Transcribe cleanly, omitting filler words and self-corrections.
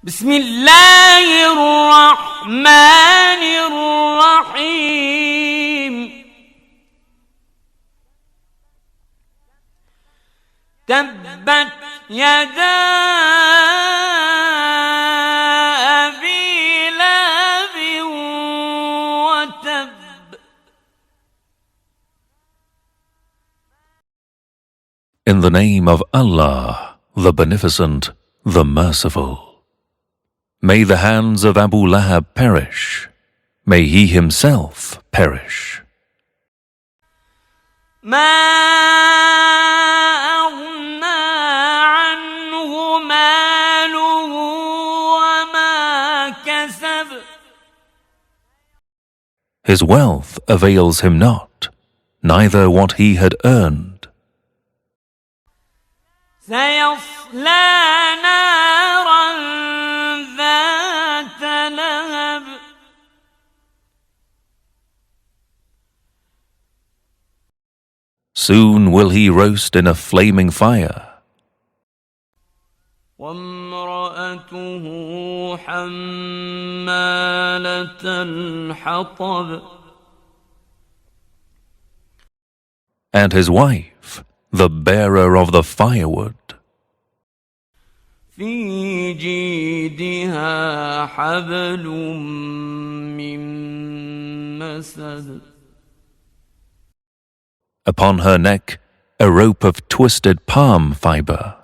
بسم الله الرحمن الرحيم تبت يدا أبي لهب وتب In the name of Allah, the Beneficent, the Merciful. May the hands of Abu Lahab perish. May he himself perish. ما أغنى عنه ماله وما كسب His wealth avails him not, neither what he had earned. سيصلى نارا ذات لهب Soon will he roast in a flaming fire. وامرأته حمالة الحطب And his wife, the bearer of the firewood. في جيدها حبل من مسد Upon her neck, a rope of twisted palm fiber.